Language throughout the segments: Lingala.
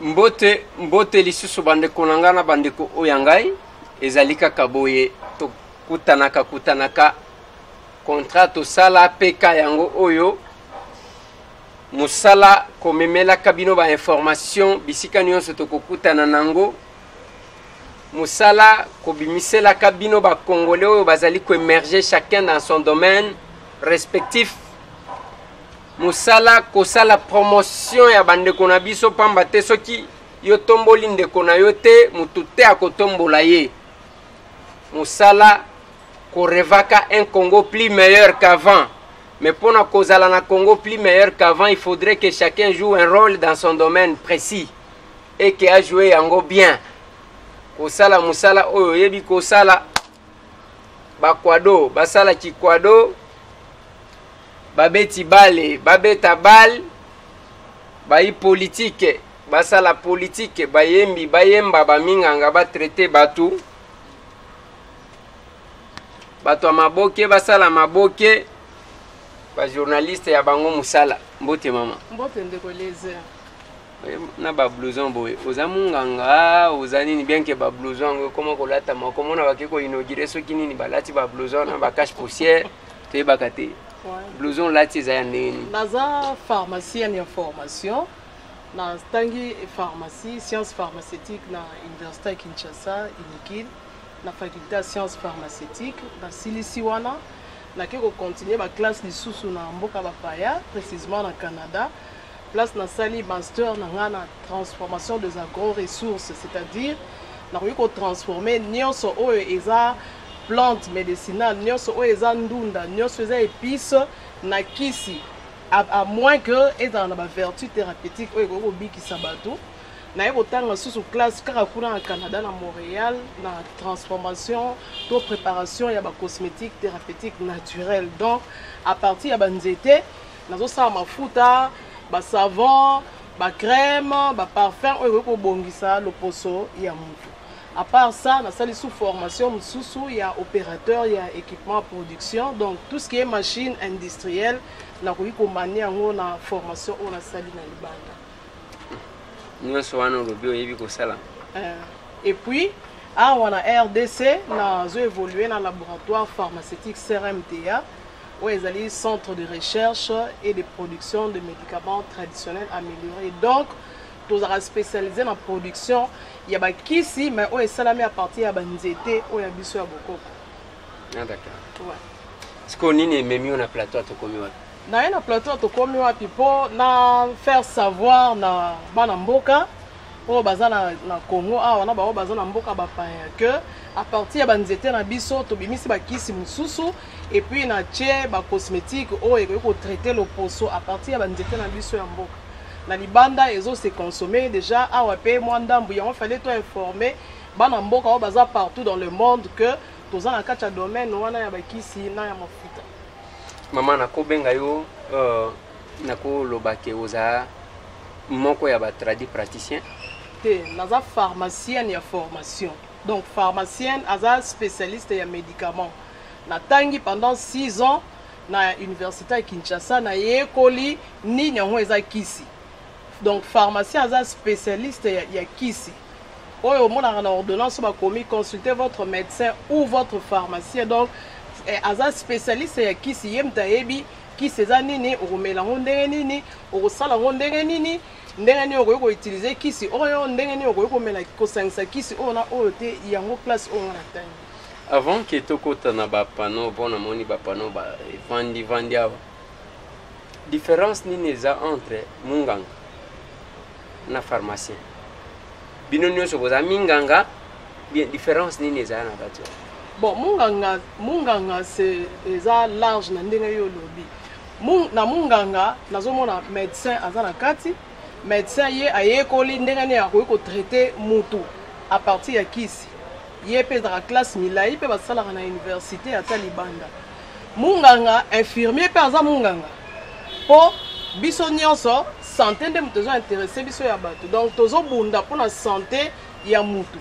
mbote lisusu bandeko na nga na bandeko oyo ngai ezali kaka boye kutanaka contrat tosala peka yango oyo musala komemelaka bino ba information bisika nyonso tokokutana nango musala kobimiselaka bino ba congolais oyo bazali ko émerger chacun dans son domaine respectif musala kosala promotion ya bandeko na biso pamba te soki yo tomboli ndeko na yo te mutu te akotombola ye musala korevaka un Congo plus meilleur qu'avant. Mais pour nous causer un Congo plus meilleur qu'avant, il faudrait que chacun joue un rôle dans son domaine précis et qu'il a joué en bien. Kosala musala oyo yebi kosala bakwado basala kikwado babeti bale babeta bal bayi politique basala politique bayembi bayemba baminganga ba traiter batu bato maboke basala maboke ba journaliste ya bango musala mbote mama mbote ndekoleze na ba blouson boy ozamunganga ozanini bien que ba blouson comment kolata makomo na bakeko inaugurer soki nini balati ba blouson na ba cache poussière te bakate blouson lati za ndeni naza pharmacie en formation na stangi pharmacie sciences pharmaceutiques na université Kinshasa inikil na faculté de sciences pharmaceutiques na silisi wana na ke ko continuer ba classe lisusu na mboka bapaya précisément na Canada place na sali master na ngana transformation des agro-ressources c'est-à-dire na ko transformer nyonso oyo eza plante médicinale nyonso oyo eza ndunda nyonso eza épice na kisi à moins que eza na ba vertu thérapeutique oyo ko bikisa bato na yebo tanga susu classe kaka kuna na Canada na Montréal na transformation to préparation ya ba cosmétique thérapeutique naturelle donc à partir ya banzete nazo sa mafuta ba savon ba crème ba parfum oyo ko bongisa loposo ya mutu à part ça na sali sous formation mususu ya opérateur ya équipement production donc tout ce qui est machine industrielle na ko mania ngo na formation on a sali na libanda. Et puis, on a RDC, nous évolué dans le laboratoire pharmaceutique CRMTA, où ils allaient centre de recherche et de production de médicaments traditionnels améliorés. Donc, nous sommes spécialisés dans la production. Il y a qui ici, mais on est salamé à partir de Banzete, où il y a Bissou à Boko. Ah, d'accord. Ouais. Est-ce qu'on est même un plateau à Tokomiwa? Na un plateau to komi wapi po na faire savoir na bana mboka o bazana na Congo awa na ba bazana mboka ba pa que à partir ya banzete na biso to bimisi ba kisi mususu et puis na tie ba cosmétique o e ko traiter le poso à partir ya banzete na biso ya mboka na libanda ezo se consommer déjà awa pe mwanda mbuya on fallait to informer bana mboka o baza partout dans le monde que toza na kacha domaine wana ya ba kisi na ya mafuta. Maman nako benga yo nako lobake oza moko ya ba tradi praticien te naza pharmacienne ya formation donc pharmacienne aza spécialiste ya médicaments na tangi pendant 6 ans na université ya Kinshasa na yekoli ni nyango eza kisi donc pharmacien aza spécialiste ya kisi oyo mona na ordonnance ba komi consulter votre médecin ou votre pharmacien donc aza spécialiste ya kisi yemta yebi kisi eza nini okomela ngo ndenge nini okosala ngo ndenge nini ndenge nini okoki koutilize kisi oyo ndenge nini okoki komela kosangisa kisi oyo na oyo te yango place oyo na tangi avant que tokota na bapano bona moni bapano ba vandi awa différence nini eza entre munganga na pharmacien bino nyonso boza minganga bien différence nini eza na bato. Bon, munganga c'est large na ndenge yo lobi. Na munganga nazomona médecin azana kati, médecin ye ayekoli ndenge ne akoki ko traiter mutu à partir ya kisi. Ye pe dans la classe milai pe basala na université ata libanda. Munganga infirmier pe aza munganga. Po biso nyonso santé nde mutu intéressé biso ya bato. Donc tozo bunda pour la santé ya mutu.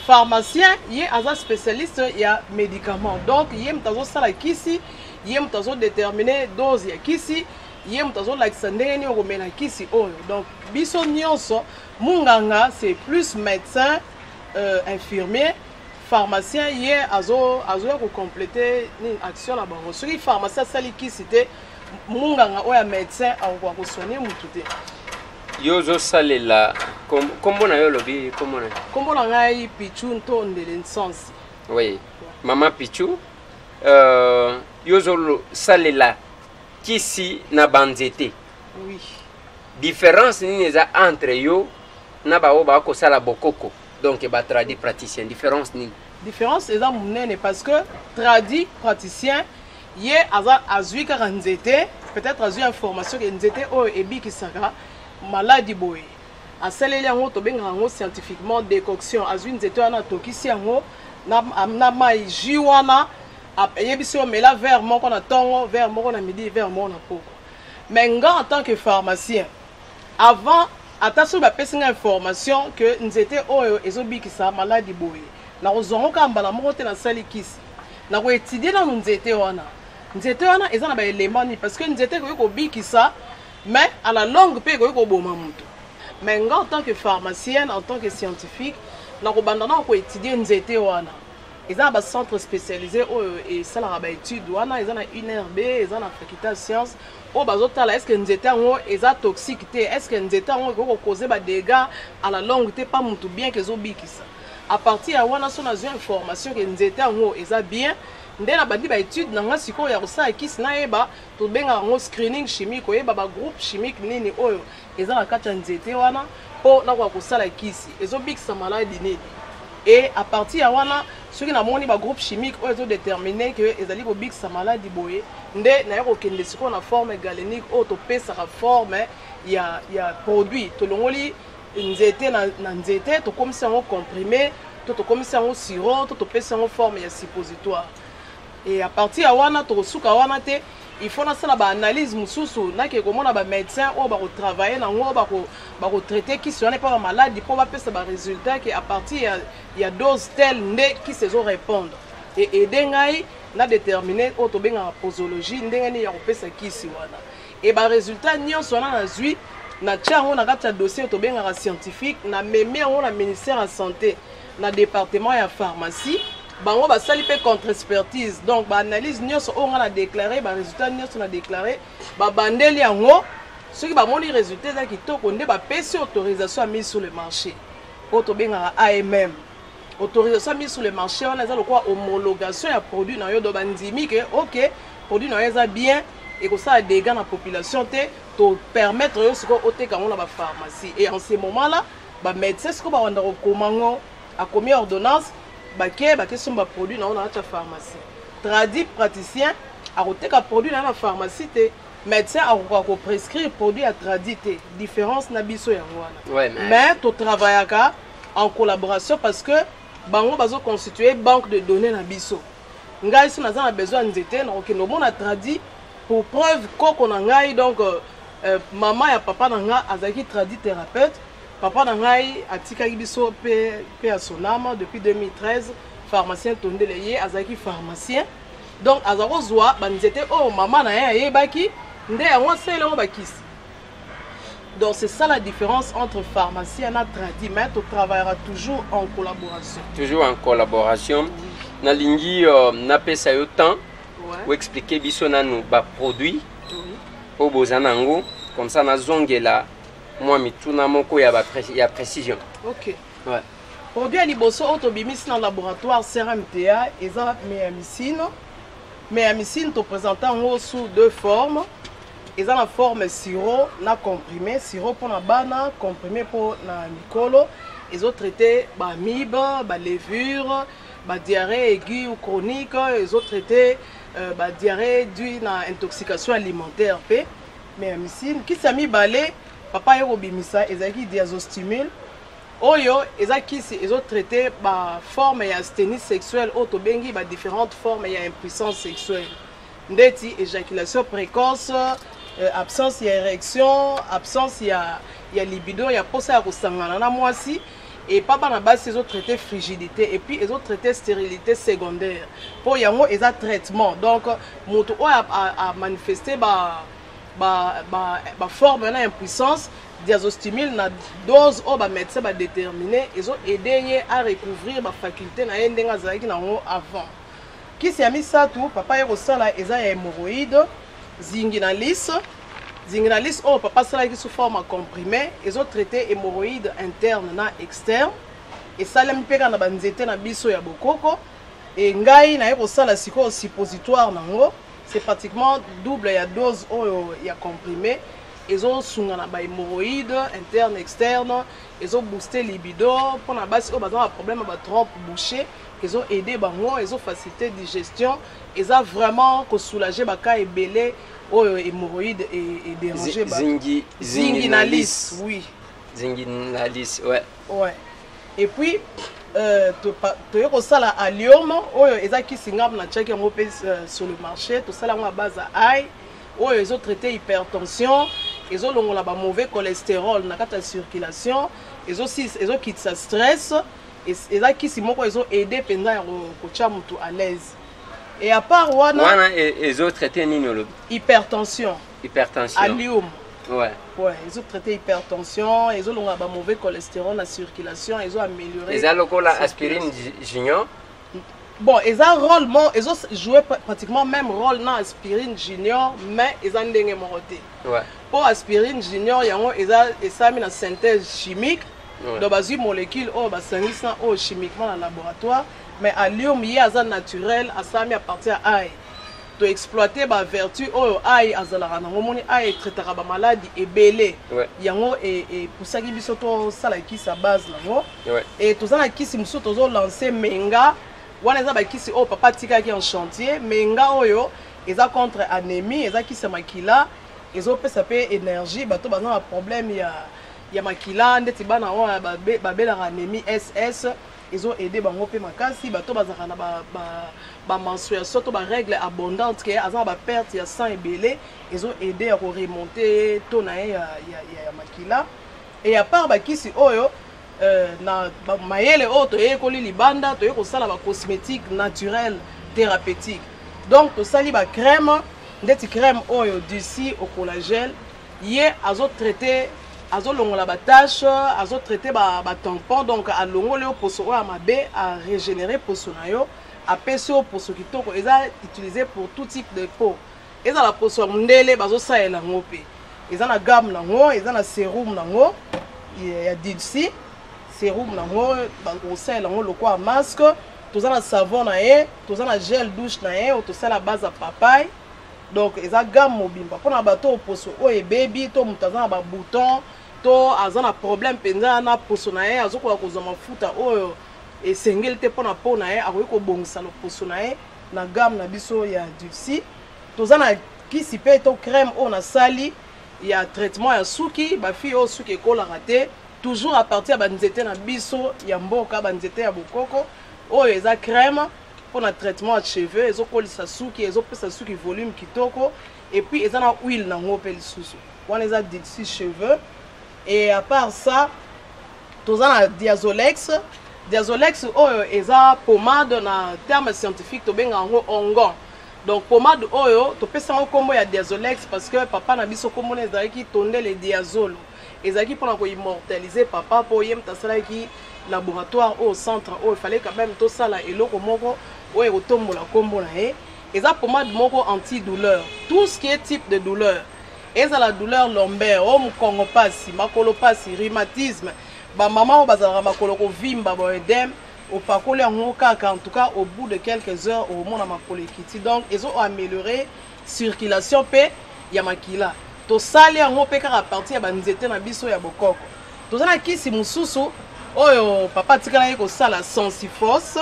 Pharmacien, il est un spécialiste il y a médicaments. Donc, il y a un kisi, il y a un déterminé dose il y a kisi, ye moto azolakisa ndenge nini okomela kisi oyo. Donc biso nyonso munganga c'est plus médecin, infirmier, pharmacien ye azoya kocompléter ni action na bango. Soki pharmacien asali kisi te munganga oyo médecin akokoka kosoigner mutu te. Yo ozosalela kombo na yo lobi kombo na kombo na ngai Pichu Ntondele Nsansi. Oui, Mama Pichu, yo ozosalela kisi na banzete. Oui. Différence nini eza entre yo na baoyo bakosala bokoko, donc ba tradi praticien, différence nini? Différence eza monene parce que tradi praticien ye azwi kaka nzete, peut-être azwi information ke nzete oyo ebikisaka maladie boye. Asaleli yango tobengaka yango scientifiquement décoction. Azwi nzete wana atokisi yango na mai jus wana yebisi omela verre moko na tongo, verre moko na midi, verre moko na poko. Mais nga en tant que pharmacien, avant ata soki bapesi nga information que nzete oyo ezobikisa maladie boye, nakozwango kaka mbala moko te nasali kisi, nakoétudie nanu nzete wana. Nzete wana eza na baélément nini parce que nzete ekoki kobikisa mais à la longue mpe ekoki koboma mutu. Mais nga en tant que pharmacienne, en tant que scientifique, nakobanda na koétudie nzete wana. Eza na bacentre spécialisé oyo esalaka baétude wana, eza na UNRB, eza na faculté ya science oyo bazotala est-ce que nzete yango eza toxique te, est-ce que nzete yango ekoki kokoze badégâts à la longue te pa mutu bien ke ezobikisa. À partir ya wana so nazwi information ke nzete yango eza bien, nde na bandi baétude na nga sikoyo ya kosala kisi nayeba tobengaka yango screening chimique, oyeba bagroupe chimique nini oyo eza na kati ya nzete wana mpo nakoka kosala kisi ezobikisa maladi nini. Et à partir ya wana soki namoni bagroupe chimique oyo ezodétermine ke ezali kobikisa maladi boye, nde naye kokende sikoyo na forme galénique oyo topesaka forme ya produit. Tolongoli nzete na nzete tokomisa yango comprimé, to tokomisa yango sirop, to topesa yango forme ya suppositoire. Et à partir ya wana tokosuka wana te, il faut nasala ba analyse mususu nake komona ba médecin oyo bako travailler nango bako traiter kisi wana pa maladie po bapesa ba résultat que à partir ya dose telle nde kisi ezo répondre et aider ngai na déterminer oyo tobenga posologie ndenge ni ya kopesa kisi wana. Et ba résultat nyonso wana nazwi na tia yango na kati ya dossier oyo tobengaka scientifique, na memi yango na ministère ya santé na département ya pharmacie. Bango basali pe contre-expertise, donc ba analyse nyonso oyo nga na déclaré, ba résultat nyonso na déclaré, ba bandeli yango, soki ba moni résultat eza kitoko nde bapesi autorisation à mise sur le marché. Oyo tobengaka AMM. Autorisation à mise sur le marché wana eza lokwa homologation ya produit na yo do bandimi ke OK, produit na yo eza bien et kosala dégâts na population te, to permettre yo siko oteka ngo na ba pharmacie. Et en ce moment-là, ba médecin siko ba wanda komango a commis ordonnance bake somba produit na on a la pharmacie. Tradi praticien a koteka produit na la pharmacie te, médecin a ko prescrire produit à tradi te. Différence na biso ya wana. Ouais, mais to travaillaka en collaboration parce que bango bazo constituer banque de données na biso. Ngai si naza na besoin nzete na okendo mona tradi pour preuve koko na ngai donc maman ya papa na nga azaki tradi thérapeute. Papa na ngai atikaki biso pe à Sonama depuis 2013, pharmacien Tondele ye azaki pharmacien. Donc azako zwa banzete oh maman na ye ayebaki nde yango sele ngo bakisi. Donc c'est ça la différence entre pharmacien et tradi, mais on travaillera toujours en collaboration. Toujours en collaboration. Na lingi na pesa yo temps ou expliquer biso nanu ba produit au bozanango comme ça na zongela moi mituna moko ya précision. OK. Ouais. Produit liboso autobimis dans laboratoire CRMTA eza méamycine. Méamycine to présentant sous deux formes. Eza la forme sirop na comprimé, sirop pour na bana, comprimé pour na mikolo. Ils ont traité ba amibe, ba levure, ba diarrhée aiguë ou chronique, ils ont traité ba diarrhée due na intoxication alimentaire pe. Méamycine qui s'est mis balé papa yo bimisa ezaki diazostimule oyo ezaki ezo traité ba forme ya asthénie sexuelle auto bengi ba différentes formes ya impuissance sexuelle ndeti éjaculation précoce, absence ya érection, absence ya libido ya posa ya kosangana na mwasi et papa na base ezo traité frigidité et puis ezo traité stérilité secondaire pour yango eza traitement donc moto a manifesté ba forme na impuissance diazostimule na dose o ba médecin ba déterminer ezo aider à recouvrir ba faculté na ndenga zaki nango avant kisi ya misatu papa ye kosala eza ya hémorroïde zingiнаlis o papa sala ki sous forme comprimé ezo traiter hémorroïde interne na externe et salem peka na banzete na biso ya bokoko et ngai na ye kosala siko suppositoire nango c'est pratiquement double ya dose o ya comprimé ezo sunga na ba hémorroïde interne externe ezo booster libido pour na basi o bazana problème ba trompe bouchée ezo aider bango ezo faciliter digestion eza vraiment ko soulager ba cas ebelé o hémorroïde et déranger ba zingiнаlis oui zingiнаlis ouais et puis to kosala allium oyo eza kisi ngam na tchaki yango pe sur le marché to sala ngo à base à ail oyo ezo traiter hypertension ezo longola ba mauvais cholestérol na kata circulation ezo kitisa stress eza kisi moko ezo aider penza ya kocha mutu à l'aise et à part wana ezo traiter nini lo hypertension allium ouais ils ont traité hypertension, ils ont un mauvais cholestérol, la circulation, ils ont amélioré. Ils ont la aspirine junior. Bon, ils ont rôle, ils ont joué pratiquement même rôle dans aspirine junior, mais ils ont des moralité. Ouais. Pour aspirine junior, ils ont mis la synthèse chimique, donc basi molécule oh basangisa oh chimiquement dans le laboratoire, mais à l'homme il y a naturel, à ça mis à partir à ail. To exploiter ba vertu oyo ai azalaka nango moni ai traitera ba maladie ebele yango et pour ça ki biso to sala kisi à base nango et to zana kisi muso to zo lancer menga wana za ba kisi o papa tika ki en chantier menga oyo eza contre anémie eza kisi makila ezo pesa pe énergie bato bazana problème ya makila ndeti bana o ba bela anémie SS ils ont aidé bango pe makasi bato bazaka na ba menstruation to ba règle abondante que azan ba perte ya sang ebele ils ont aidé à remonter to na ya makila et à part ba kisi oyo na ba mayele oto ekoli libanda to eko sala ba cosmétique naturel thérapeutique donc to sali ba crème ndeti crème oyo d'ici au collagène yé azo traiter azo longola ba tache azo traiter ba tampon donc a longole poso o amabe a régénérer poso na yo a peso poso kitoko eza utilisé pour tout type de peau eza la poso ndele bazo saela ngope eza na gamme nango eza na sérum nango ya d'ici sérum nango ba saela ngo lokwa masque toza na savon na ye toza na gel douche na ye to sala base à papaye donc eza gamme mobimba pona bato poso o e baby to mutaza na ba bouton to azana problème penza na poso na ye azokola kozwa mafuta oyo esengeli te pona po na ye akoki kobongisa lo poso na ye na gamme na biso ya dulci toza na kisi pe to crème oyo na sali ya traitement ya suki bafille oyo suki ekolaka te toujours à partir ya banzete na biso ya mboka banzete ya bokoko oyo eza crème pona traitement ya cheveux ezokolisa suki ezopesa suki volume kitoko et puis eza na huile nango pe lisusu wana eza dulci cheveux. Et à part ça, tous en Diazolex oyo eza pommade na terme scientifique to benga ngo ongon. Donc pommade oyo to pesa ngo kombo ya Diazolex parce que papa na biso kombo na ezaki tonde le diazolo. Ezaki pona ko immortaliser papa po yem tasala ki laboratoire au centre il fallait quand même to sala eloko moko oyo kotombola kombo na ye. Eza pommade moko antidouleur. Tout ce qui est type de douleur. Et ça la douleur lombaire, kongo pasi, makolo pasi, rhumatisme, ba maman bazara makolo ko vimba bo edem, au pakole en tout cas au bout de quelques heures au monde makolo kiti. Donc ils ont amélioré circulation pe ya makila. To sali en pe ka partir ba nzete na biso ya bokoko. To zana kisi mususu oyo papa tikala ko sala sensifos.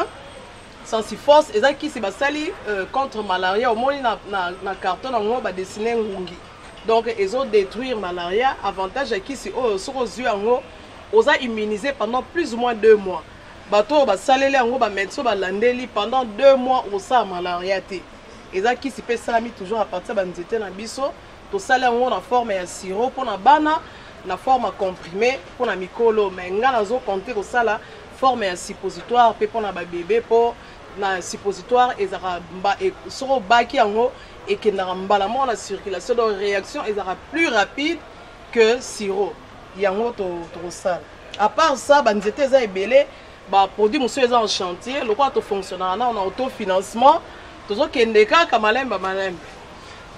Sensifos eza kisi ba sali contre malaria au moni na carton ngo ba dessiner ngungi. Donc, ils ont détruit malaria. Avantage est qu'ici, ils ont immunisé pendant plus ou moins 2 mois. Bateau, salélé, médecin, landeli pendant 2 mois au sa malaria. Ils ont qu'ici, salami toujours à partir de l'anxiété dans biso. Tout ça, on a forme de sirop pour la bana, la forme comprimée pour la micolo. Mais on a compté que ça la forme de suppositoire pour la bébé pour la suppositoire et sur baki en haut. et qui n'a pas la circulation de réaction et sera plus rapide que sirop. Il y a un autre sale. À part ça, les états belé, bah produit monsieur en chantier, le quoi fonctionne, on a autofinancement, toujours qu'il y a des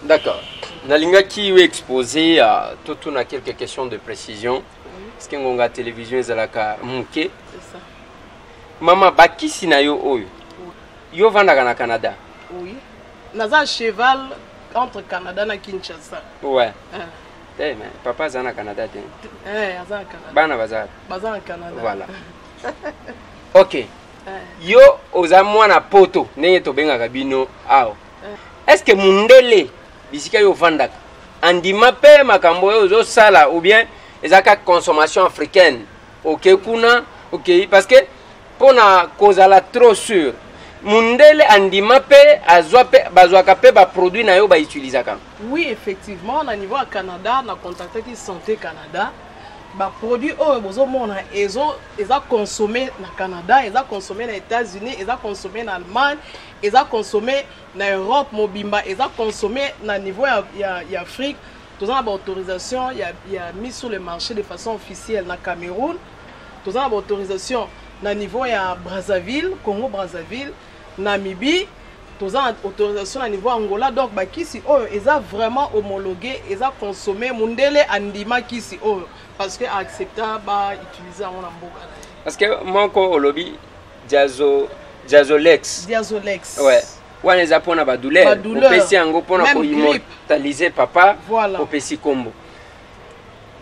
D'accord. Nalinga qui est exposé à tout on quelques questions de précision. Est-ce que on a télévision ezalaka muke? C'est ça. Maman bakisi na yo oyo. Yo vandaka na Canada. Oui. Naza cheval entre Canada et Kinshasa. Ouais. Mais papa zana Canada. Aza Canada. Bana bazar. Baza Canada. Voilà. OK. Yo oza mwana poto neye to benga kabino awo. Est-ce que mundele bisika yo vandaka andima pe makambo yo zo sala ou bien ezaka consommation africaine? OK kuna OK parce que pour na kozala trop sûr mundele andima pe azwa pe bazwaka pe ba produit na yo ba utilisaka. Oui, effectivement, au niveau du Canada, on a contacté qui Santé Canada. Ba produit oh bozo mona ezo consommé na Canada, ils ont consommé aux États-Unis, ils ont consommé en Allemagne, ils ont consommé en Europe, mobimba, ils ont consommé na niveau y Afrique. Tous ont autorisation, il y a mis sur le marché de façon officielle na Cameroun. Tous ont autorisation na niveau ya Brazzaville, Congo Brazzaville, Namibie. Tous ont autorisation à niveau Angola. Donc bah kisi oh ils ont vraiment homologué, ils ont consommé mundele andima kisi oh parce que acceptable bah utiliser en amboka. Parce que mon co lobby Diazolex. Ouais. Wana eza pona ba douleur. Opesi yango pona ko immortaliser papa. Voilà. Opesi kombo.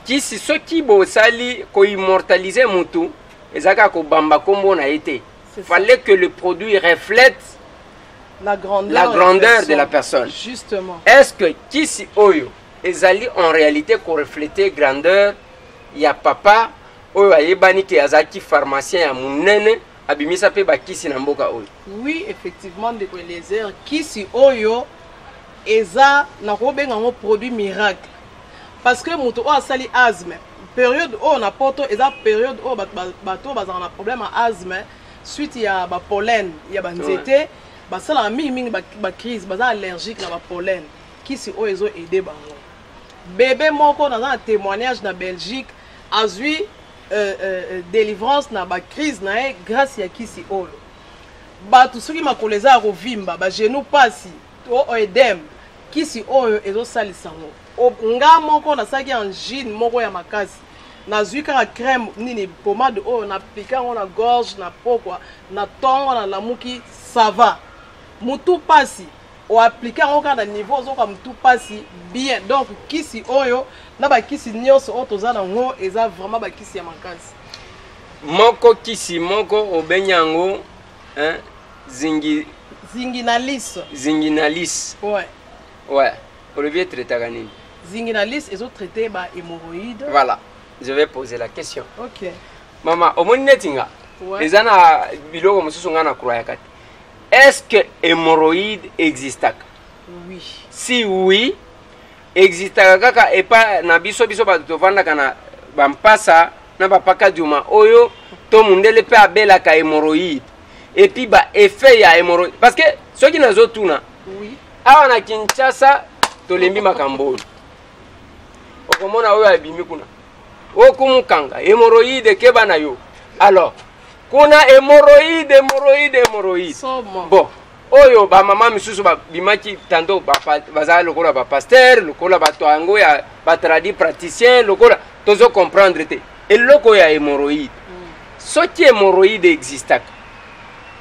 Kisi soki bo sali ko immortaliser mutu ezaka ko bamba kombo na été. Fallait que le produit reflète la grandeur de la personne. Justement. Est-ce que kisi oyo ezali en réalité ko refléter grandeur ya papa oyo ayebani ke azaki pharmacien ya munene abimisa pe ba kisi na mboka oyo? Oui, effectivement, de les airs kisi oyo eza na ko benga ngo produit miracle. Parce que muto o asali asthme, période o na poto eza période o bato bazana na problème à asthme suite ya ba pollen, ya ba nzete, ba sala mingi ba crise, baza allergique na ba pollen. Kisi oyo ezo aider bango. Bébé moko dans un témoignage na Belgique azui délivrance na ba crise na grâce ya kisi oyo. Bato soki makoleza a rovimba ba genou pasi o edem kisi oyo ezo salisa ngo. Nga moko na saki angine moko ya makasi. Na zui kaka crème nini pommade oyo na appliquer ngo na gorge na pokwa na tongo na lamuki ça va. Mutu pasi o appliquer ngo ka na niveau zo ka mutu pasi bien. Donc kisi oyo na ba kisi nyonso o toza na ngo eza vraiment ba kisi ya makasi. Moko kisi moko obenyango hein Zinginalis. Ouais. Ouais. Olivier traitaka nini? Zinginalis ezo traiter ba hémorroïdes. Voilà. Je vais poser la question. OK. Maman, omoni netinga. Ouais. Ezana biloko mosusu ngana croya kati. Est-ce que hémorroïde existe? Oui. Si oui, existe kaka epa na biso ba tovanda kana bampasa na bapaka duma oyo to mundele pe abela ka hémorroïde. Et puis ba effet ya hémorroïde parce que ceux qui nazo tuna. Oui. Awa na Kinshasa to lembi makambo. Okomona oyo abimi kuna. Okumukanga hémorroïde keba na yo. Alors kuna hémorroïde. Bon, oyo ba mama misusu ba bimaki tando baza lokola ba pasteur, lokola ba toango ya ba tradi praticien, lokola tozo comprendre te. Et loko ya hémorroïde. Ce qui hémorroïde existe.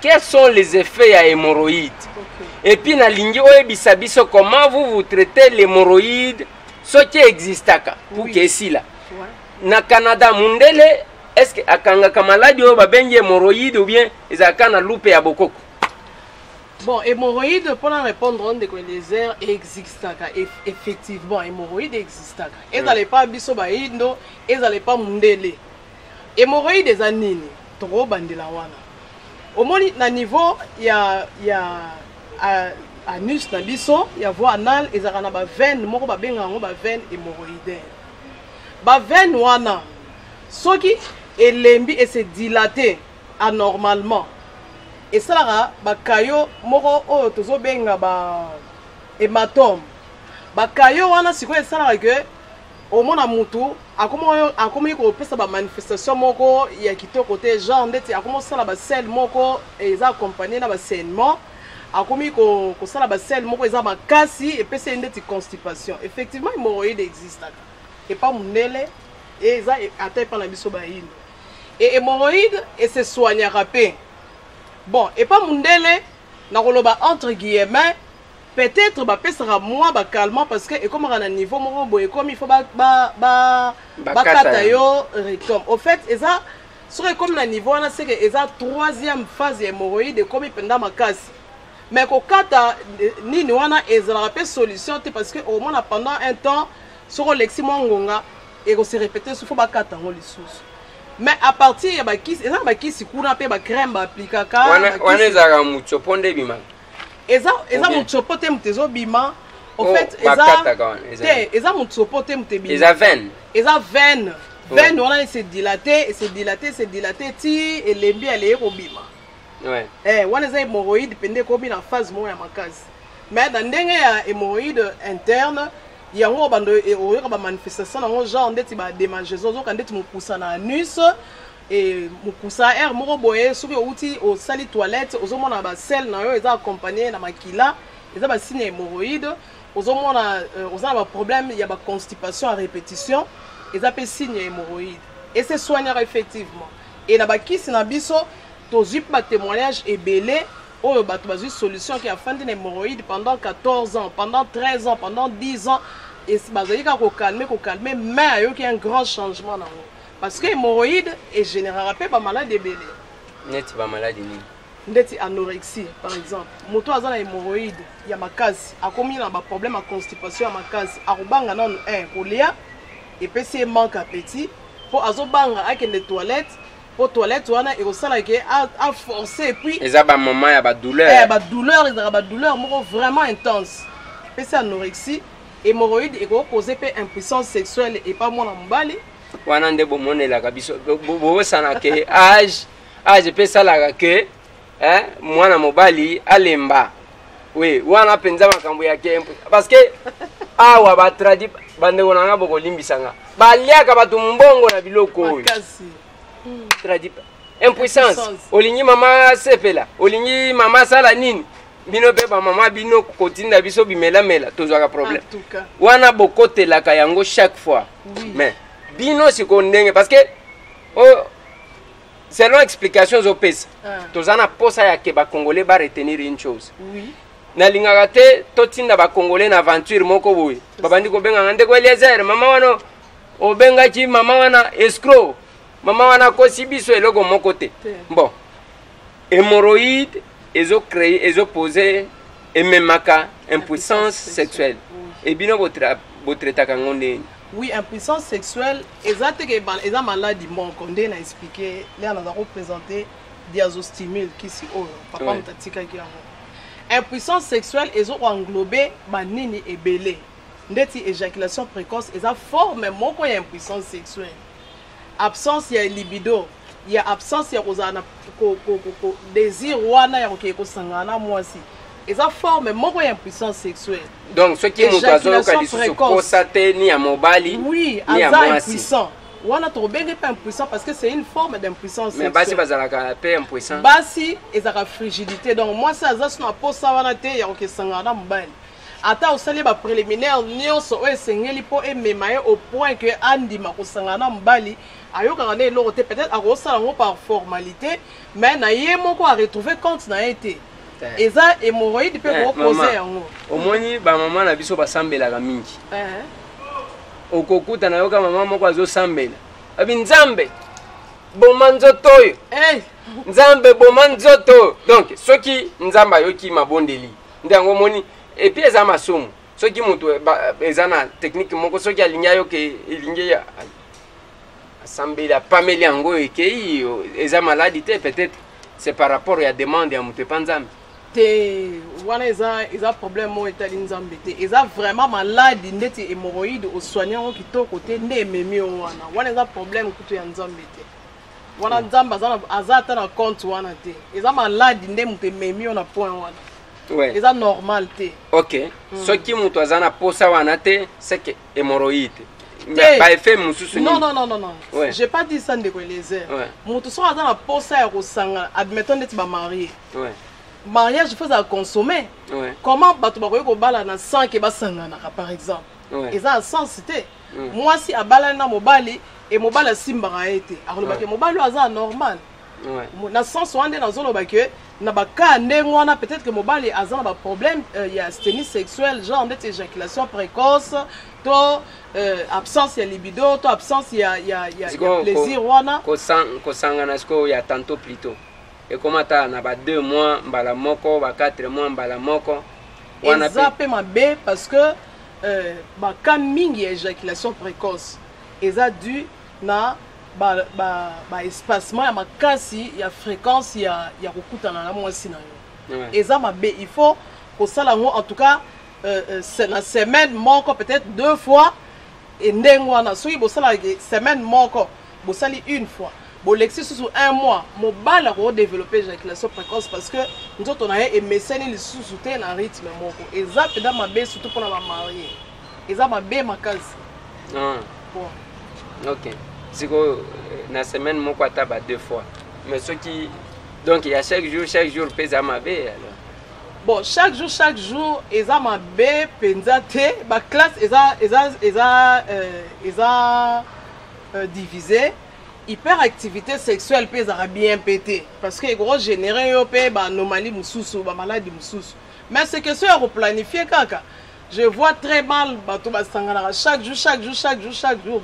Quels sont les effets ya hémorroïde? Okay. Et puis na lingi oye bisabiso comment vous traitez l'hémorroïde ce qui existe pour que si là. Na Canada mundele est-ce que akanga kamaladi o babengi hémorroïde ou bien ezaka na loupe ya bokoko? Bon, hémorroïde pour répondre on de les airs existe effectivement hémorroïde existe. Et n'allez pas biso ba indo, et n'allez pas mundele. Hémorroïde eza nini? Toko bandela wana. Au moins na niveau ya anus na biso, ya voie anal ezaka na ba veine moko ba benga ngo ba veine hémorroïdaire. Ba veine wana soki elembi et se dilater anormalement et ça ba kayo moko o tozo benga ba hématome bakayo wana sikoyo esalaka ke omona mutu akomi kopesa bamanifestation moko ya kitoko te genre ndeti akomi osala basele moko eza accompagné na basaignement akomi kosala basele moko eza makasi epesa ye ndeti constipation. Effectivement hémorroïde existaka epa mondele eza ata epa na biso bayindo et hémorroïde ese soignaka mpe bon epa mondele nakoloba entre guillemets peut-être bapesaka moi bacalmant parce que ekomaka na niveau moko boye ekomi il faut bakata yo rectum. Au fait eza soki ekomi na niveau wana seke eza troisième phase ya hémorroïde ekomi mpenza makasi mais kokata nini wana ezalaka mpe solution te parce que omona pendant un temps soki olexi mwa ngonga ekose répéter so faut bakata yango lisusu mais à partir ya bakisi eza bakisi kuna mpe bacrème baaplikaka wana ezalaka mutsopo nde ebimaka eza mutsopo te mutu ezobima au fait eza mutsopo te mutu ebima eza veine wana ese dilate ti elembi aleye kobima wana eza hémorroïde pende ekomi na phase moko ya makasi mais na ndenge ya hémorroïde interne yango bando oyoka bamanifestation nango genre ndeti badémangeaison ozoka ndeti mokusa na anus et mokusa air moko boye soki outi osali toilette ozomona basele na yo eza accompagné na makila eza basigne ya hémorroïde ozomona oza na baproblème ya baconstipation à répétition eza mpe signe ya hémorroïde et se soignera effectivement et na bakisi na biso tozwi mpe batémoignage ebele oyo bato bazwi solution ki afandi na hémorroïde pendant 14 ans pendant 13 ans pendant 10 ans et bazali kaka kokalme mais ayoki un grand changement nango parce que hémorroïde egénérera mpe bamaladi ebele neti bamaladi nini ndeti anorexie par exemple moto aza na hémorroïde ya makasi akomi na baproblème ya constipation ya makasi akobanga nano kolia epesi ye manque appétit mpo azobanga akende toilette po toilette wana ekosala ke a forcer et puis eza bamoment ya badouleur badouleur ezalaka badouleur moko vraiment intense epesi anorexie hémorroïde ekokose mpe impuissance sexuelle epa mwana mobali wana nde bomonelaka biso bosana ke age mpe esalaka ke mwana mobali alemba oui wana mpenza makambo yake parce que awa batradi bandeko nanga bokolimbisanga baliaka bato mbongo na biloko oyo impuissance olingi mama sepela olingi mama sala nini bino mpe bamama bino kotinda biso bimelamela tozwaka problème wana bokotelaka yango chaque fois mais bino siko ndenge parce que selon explication zopesa toza na posa yake bakongolais baretenir une chose nalingaka te totinda bakongolais na aventure moko boye babandi kobenganga ndeko Eliezer mama wana obengaki mama wana escroc mama wana kosi biso eloko moko te bon hémorroïde ezopose ememaka impuissance sexuelle ebino botretaka ngo ndeni oui impuissance sexuelle eza maladie moko nde na expliqué lea naza koprésente diazostimule kisi oyo papa moto atikaki yango impuissance sexuelle ezokoenglobe banini ebele ndeti éjaculation précoce eza forme moko ya impuissance sexuelle absence ya libido ya absence ya kozala na désir wana ya kokeye kosangana na mwasi eza forme moko ya impuissance sexuelle donc soki moto azoyoka lisusu posa te ni ya mobali oui aza impuissant wana tobenge mpe impuissant parce que c'est une forme d'impuissance mais basi bazalaka mpe impuissant basi ezalaka frigidité donc mwasi aza sino aposa wana te ya kokesangana na mobali ata osali bapréliminaire nyonso oyo esengeli mpo emema ye au point ke andima kosangana na mobali ayokaka nde eloko te peut-être akosala yango par formalité mais na ye moko aretrouve compte na ye te eza hémorroïde mpe kokose yango omoni bamama na biso basambelaka mingi okokuta nayoka mama moko azosambela abi nzambe boma nzoto oyo nzambe boma nzoto oyo donc soki nzambe ayoki mabondeli nde yango omoni epuis eza masumu soki moto eza na technique moko soki alingi ayoke elingi asambeli apameli yango oyo ekei eza maladi te peut-être c'est par rapport ya demande ya moto epa nzambe te wana eza problème moko etali nzambe te eza vraiment maladi ndeti hémorroïde osoigne yango kitoko te nde ememi yo wana eza problème kutu ya nzambe te wana nzambe aza ata na compte wana te eza maladi nde moto ememi yo na point wana Ouais. eza normal te. Ok. Soki mutu azana posa wana te, c'est que hémorroïde. Te. Ba effet mususu Non, nini? non, non, non, non. Ouais. J'ai pas dit ça ndeko Eliezer. Ouais. Mutu so aza na posa ya kosanga, admettons ndeti ba marié. Ouais. Mariage il faut à consommer. Ouais. Comment bato bakoki kobala na 100 ke basanganaka par exemple. Ouais. Eza à 100 te. Moi si abala na mobali et mobali simbaka ete. Akolobaki mobali aza normal. Ouais. Na sens wande na zolo bake na baka ndenge wana peut-être que mobali aza na ba problème il y a asthénie sexuelle genre d'être éjaculation précoce to absence ya libido to absence ya plaisir wana ko sangana sko ya tantôt plutôt et comment ta na ba 2 mois mbala moko ba 4 mois mbala moko wana pe mabe parce que baka mingi ya éjaculation précoce eza dû na ba espacement ya makasi ya fréquence ya kokutana na mwasi na yo. Eza mabe il faut kosala ngo en tout cas na semaine moko peut-être 2 fois et ndenge wana soki bosala semaine moko bosali une fois bolexi sous 1 mois mobala ko développer éjaculation précoce parce que nzoto na ye emeseni lisusu te na rythme moko eza peda mabe surtout pour na ba marié eza mabe makasi. Ok. Siko na semaine moko ataba 2 fois. Mais ce qui donc il y a chaque jour pesa mabe alors. Bon, chaque jour eza mabe penza te ba classe divisé hyperactivité sexuelle pesa bien pété parce que gros générer yo pe ba anomalie mususu ba maladie mususu. Mais c'est que ça à replanifier kaka. Je vois très mal bato ba sangana chaque jour.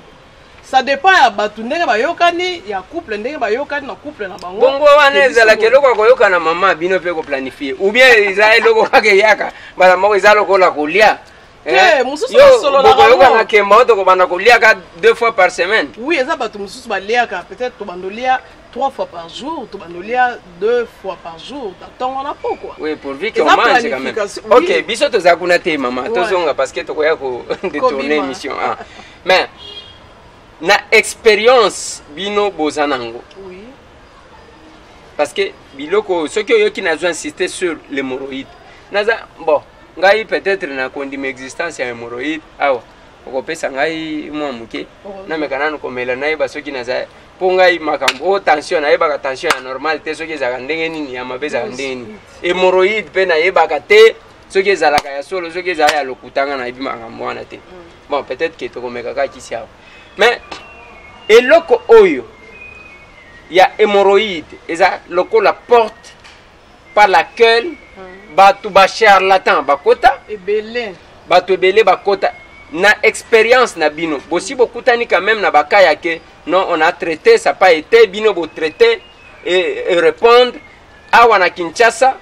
Ça dépend ya batu ndenge bayokani ya couple ndenge bayokani na couple na bango. Bongo wana ezala keloko koyokana mama bino pe ko planifier ou bien eza eloko kake yaka bala moko eza lokola kolia. Mususu solo la koyokana kemba to ko banda kolia ka 2 fois par semaine. Oui, eza batu mususu baliaka peut-être to bandolia 3 fois par jour, to bandolia 2 fois par jour. Tant na pourquoi? Oui, pourvu qu'on mange quand même. OK, biso to za kuna te mama. Tozonga parce que to koya ko détourner émission. Mais na expérience bino bozanango. Oui. Parce que biloko ce que yo qui n'a insisté sur l'hémorroïde. Naza bon, ngai peut-être na kondima existence ya hémorroïde awa. Okopesa ngai mwa muke. Na mekana ko mela na iba soki naza po ngai makambo tension na iba ka tension ya normal te soki za ndenge nini ya mabeza ndenge nini. Hémorroïde pe na iba ka te soki za la ya solo soki za ya lokutanga na ibi makambo wana te. Bon, peut-être que to ko mekaka kisi awa. Mais eloko oyo ya hémorroïde eza loko la porte par laquelle batu ba charlatan bakota ebele batu ebele bakota na expérience na bino bosi bokutani quand même na bakaya ke non on a traité ça pas été bino bo traiter et répondre awa na Kinshasa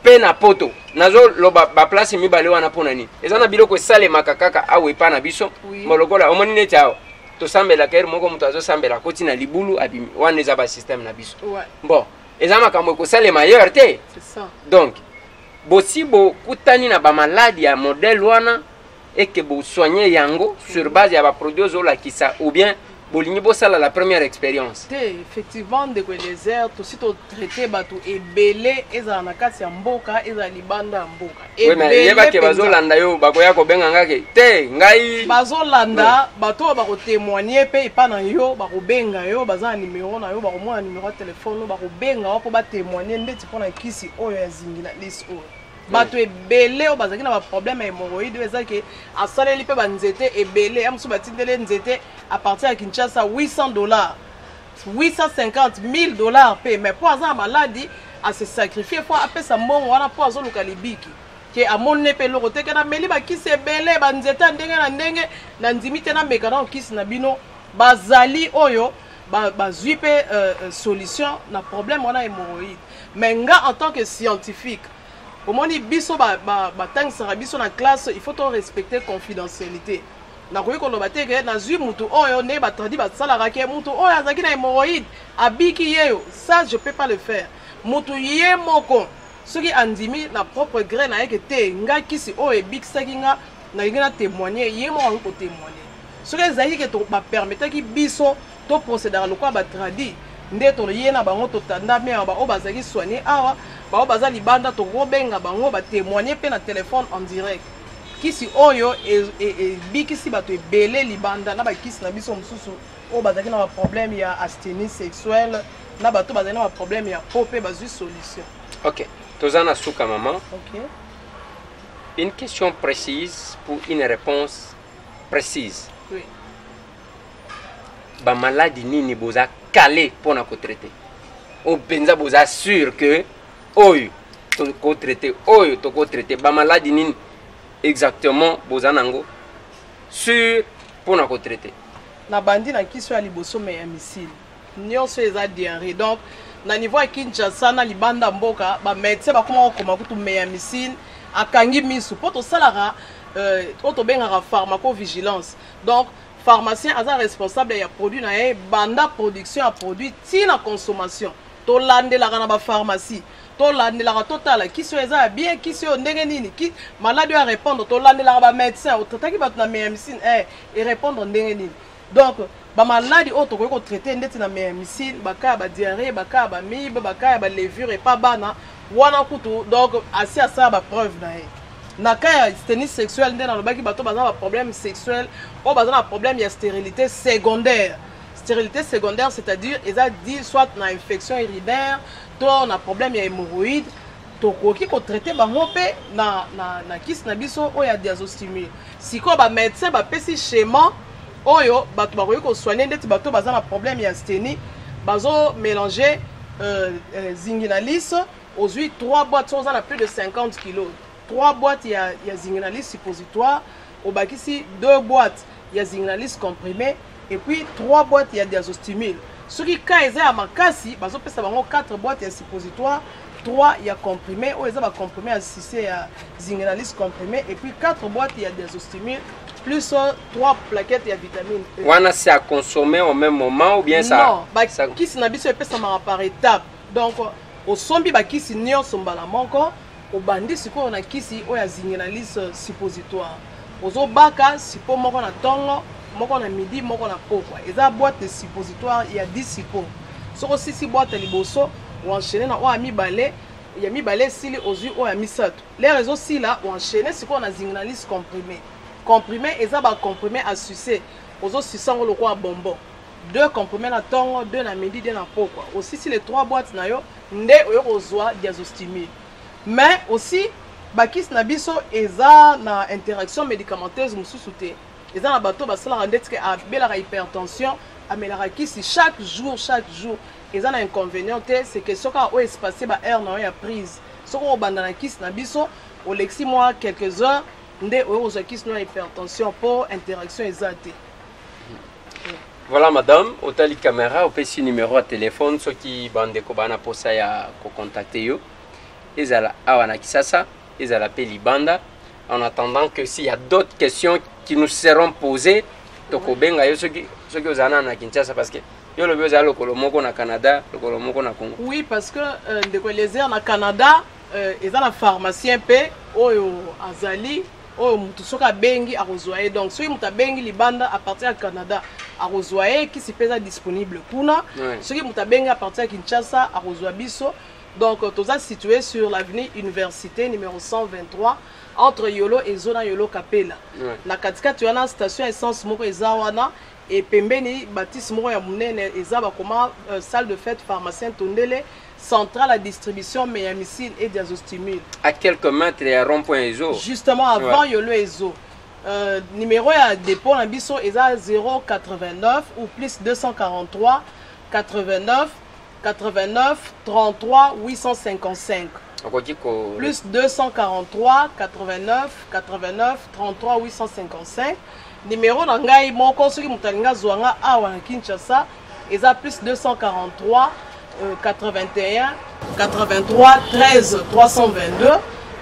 pe na poto nazo lo ba place mibale wana pona ni eza na biloko sale makakaka awe pa na biso molokola omoni neti awa to sambela kaire moko mutu azo sambela koti na libulu abimi wana eza ba système na biso. Bon eza makambo ko sale meilleur te. C'est ça. Donc bosi bo kutani na ba maladie ya modèle wana et que bo soigner yango sur base ya ba produits zo la kisa ou bien bolingi bosala la première expérience. Effectivement de Eliezer to sito traité batu ebele eza na kati ya mboka eza libanda mboka. Oui mais yeba ke bazolanda yo bakoya ko benga ngake te ngai bazolanda bato ba ko témoigner pe ipa na yo ba ko benga yo baza numéro na yo ba ko mona numéro de téléphone ba ko benga wa po ba témoigner ndeti pona kisi oyo ya zingi na liste oyo. Bato ebele o bazaki na ba problème ya hémorroïde eza ke asaleli pe ba nzete ebele ya musu batindele nzete à partir de Kinshasa $800 $850,000 pe mais pour avoir maladie à se sacrifier faut appeler ça mbongo wana pour azo luka libiki ke amone pe loko te kana meli ba kisi ebele ba nzete ndenge na ndenge na ndimi te na mekana kisi na bino bazali oyo bazui pe solution na problème wana hémorroïde mais nga en tant que scientifique au moment biso tangisaka biso na classe il faut to respecter confidentialité na koyi koloba te ke na zui mutu oyo ne batradi basalaka ke mutu oyo azaki na hémorroïde abiki yeyo ça je peux pas le faire mutu ye moko soki andimi na propre gré na yeke te nga kisi oyo ebikisaki nga nalingi na témoigner ye moko akoki kotémoigner soki ezalaki ke bapermetaki biso to procédera lokola batradi nde toye na bango totanda me oyo bazalaki soigner awa bao baza libanda tokobenga bango ba témoigner pe na téléphone en direct kisi oyo bikisi bato ebele libanda na bakisi na biso mosusu oyo bazalaki na baproblème ya asthénie sexuelle na bato bazali na baproblème ya po mpe bazwi solution. Ok, toza na suka maman. Ok. Une question précise pour une réponse précise. Oui. Ba maladie nini boza calé pour na ko traiter. O benza boza sûr que oyo to ko traiter ba maladie nini exactement boza nango sûr pour na ko traiter. Na bandi na kiso ya liboso me ya misile. Nyonso eza diarrhée. Donc na niveau ya Kinshasa na libanda mboka ba médecin ba koma koma kutu me ya misile akangi misu po to salara to bengaka pharmacovigilance. Donc pharmacien aza responsable ya produit na ye banda production ya produit tina consommation to landelaka na ba pharmacie to landelaka totala kiso eza bien kiso ndenge nini ki malade ya répondre to landelaka ba médecin otaki bato na médecine et répondre ndenge nini. Donc ba maladi auto ko traiter ndeti na médecine baka ba diarrhée baka ba mibe baka ba levure et pas bana wana kutu. Donc asi asa ba preuve na ye na cas asthénie sexuelle ndena lobaki bato baza ba problème sexuel o baza na problème ya stérilité secondaire. Stérilité secondaire c'est-à-dire eza dit soit na infection urinaire to na problème ya hémorroïde to koki ko traiter bango pe na kisi na biso o ya diazostimule siko ba médecin ba pesi schéma oyo bato bakoki ko soigner ndeti bato baza na problème ya asthénie bazo mélanger Zinginalis ozwi 3 boîtes on a plus de 50 kg. 3 boîtes il y a Zinginalis suppositoire au bakisi 2 boîtes il y a Zinginalis comprimé et puis 3 boîtes il y a diazostimule. Ce qui quand ils a makasi bazo pesa bango 4 boîtes il y a suppositoire 3 il y a comprimé ou ils a comprimé à 6 il y a Zinginalis comprimé et puis 4 boîtes il y a diazostimule plus 3 plaquettes il y a vitamine E. Wana c'est à consommer au même moment ou bien ça? Non, bah kisi na biso pesa par étape. Donc au sombi ba kisi nyonso mbala moko au bandi siko na kisi o ya Zinginalis suppositoire. Ozo baka sipo moko na tongo moko na midi moko na pokwa. Eza boîte de suppositoire il y a 10 sipo. Soko 6 boîtes liboso ou enchaîner na o ami balé il y a mi balé sili ozu o ya misato. Les réseaux si là ou enchaîner siko na Zinginalis comprimé. Comprimé eza ba comprimé à sucer. Ozo sucer le quoi bonbon. 2 comprimés na tongo, 2 na midi, 2 na pokwa. Aussi si les 3 boîtes na yo nde oyo ozwa diazostimule. Mais aussi bakis na biso eza na interaction médicamenteuse mususu te. Eza na bato basala ndetse ke abela hypertension, amelaka kisi chaque jour. Eza na inconvénient te, c'est que soka o espacé ba heure na ya prise. Soko obanda na kisi na biso, o lexi moi quelques heures nde oyo ozwa kisi na hypertension pour interaction ezate. Voilà madame, otali caméra, au petit numéro de téléphone, ceux qui bandent kobana pour ça ya ko contacter yo. Ils ala awana kisasa, ils ala peli banda. En attendant que s'il y a d'autres questions qui nous seront posées, to ko benga yo ceux qui ozana na Kinshasa parce que yo le besoin le kolomoko na Canada, le kolomoko na Congo. Oui, parce que de quoi les airs na Canada, ils ont un pharmacien pe oyo azali oyo mutu soka bengi arozwaye. Donc soki muta bengi libanda à partir du Canada arozwaye qui se pesa disponible kuna. Soki muta bengi à partir de Kinshasa arozwa biso. Donc toza situé sur l'avenue Université numéro 123 entre Yolo et Zona Yolo Kapela. Na katika tu yana station essence moko ezawana et pembeni bâtisse moko ya munene ezaba koma salle de fête pharmacien Tondele centrale à distribution méamycine et diazostimule. À quelques mètres il y a rond-point Ezo. Justement avant Yolo Ezo. Numéro à dépôt na biso eza 089 ou plus 243 89 33 855. Plus 243 89 33 855. Numéro nangai moko soki mutalinga zwanga awa na Kinshasa eza plus 243 81 83 13 322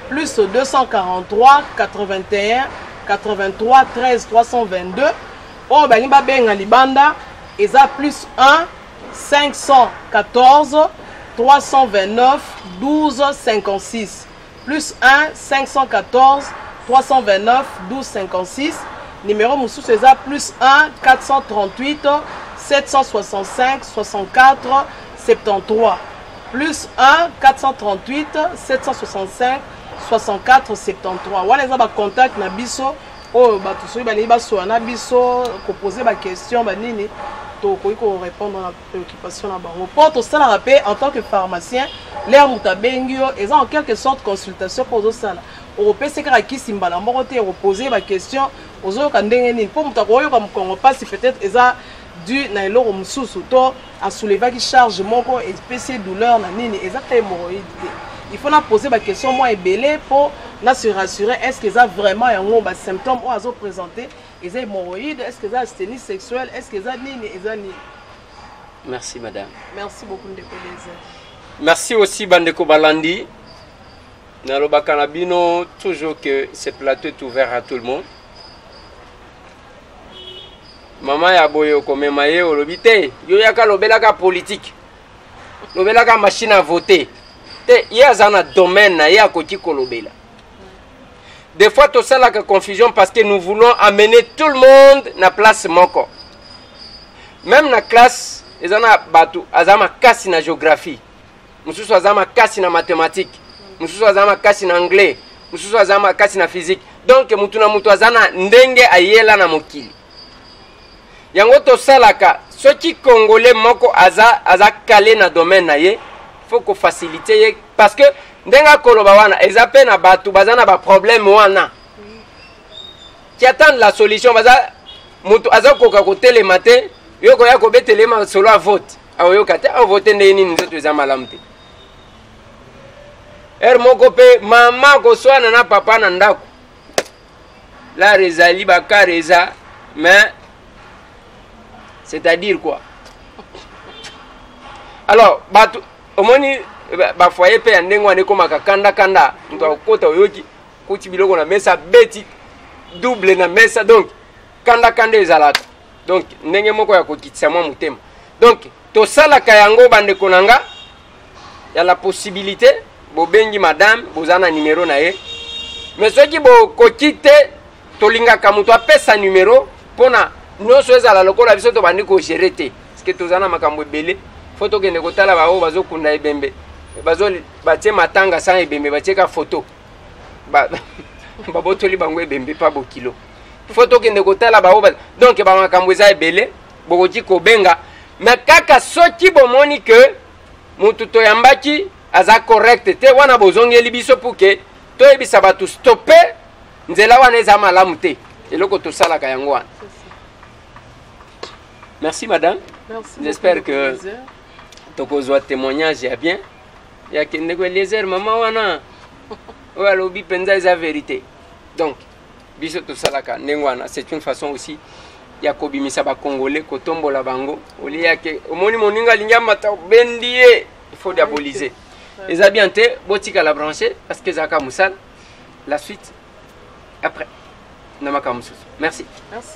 plus 243 81 83 13 322. O balimba benga libanda eza plus 1 514 329 12 56 plus 1 514 329 12 56. Numéro Moussous César plus 1 438 765 64 73 plus 1 438 765 64 73 wana eza bacontact na biso oyo bato soki balingi basola na biso kopose baquestion banini tokoki korépondre na préoccupation na bango mpo tosalaka mpe en tant que pharmacien lere moto abengi yo eza en quelque sorte consultation mpo ozosala okopesa kaka kisi mbala moko te okopose baquestion ozoyoka ndenge nini mpo moto akoyoka mokongo mpasi peut-être eza dû na eloko mosusu to asoulevaki charge moko especie douleur na nini eza te hémorroïde te il faut na poser ba question moi ebele pour na se rassurer est-ce que ça vraiment yango ba symptômes ou azo présenter eza hémorroïde est-ce que ça asthénie sexuelle est-ce que ça nini eza nini. Merci madame. Merci beaucoup ndeko Désert. Merci aussi bandeko Balandi. Nalobaka na bino toujours que ce plateau est ouvert à tout le monde. Maman ya boyo komema ye olobi te yo yaka lobelaka politique lobelaka machine à voter te ye aza na domaine na ye akoki kolobela. Des fois tout ça la confusion parce que nous voulons amener tout le monde na place moko. Même na classe ezana batu azama kasi na géographie mususu azama kasi na mathématiques mususu azama kasi na anglais mususu azama kasi na physique donc mutu na mutu azana ndenge ayela na mokili. Yango to salaka soki congolais moko aza calé na domaine na ye faut ko faciliter ye parce que ndenga koloba wana ezape na batu bazana ba problème wana qui attendent la solution baza mutu azakoka ko télémater yoko ya ko betelema solo a vote ayo kate a voter ndeni nzoto za malamte moko pe mama ko swana na papa na ndako la rezali bakareza mais c'est-à-dire quoi? Alors, au moins, ba foyer pe ndengo ane koma kanda kanda, nto akota oyoki, kuti biloko na mesa beti double na mesa donc kanda kanda ezalaka. Donc ndenge moko ya kokitisa mwa mutema. Donc to sala kayango bande konanga ya la possibilité bobengi madame bozana numéro na ye. Mais soki bo kokite tolinga kamuto apesa numéro pona nyonso ezala lokola biso to bandi ko gérer te parce que tozana makambo ebele photo kende kotala bao bazokunda ebembe bazo batie matanga sans ebembe batie ka photo babotoli bango ebembe pa bokilo photo kende kotala bao donc ba makambo eza ebele bokoti kobenga mais kaka soki bomoni que mutu toyambaki aza correct te wana bozongeli biso pour que toyebisa batu stopper nzela wana eza malamu te eloko tosalaka yango wana. Merci madame. J'espère que tu témoignage est bien. Il y a que les airs maman wana. Ou lobi penza est la vérité. Donc biso to salaka nengwana c'est une façon aussi ya kobimisa ba congolais ko tombola bango. Oli ya ke omoni moninga linga mata bendie il faut diaboliser. Les habitantes botika la brancher parce que zaka musal la suite après namaka mususu. Merci. Merci.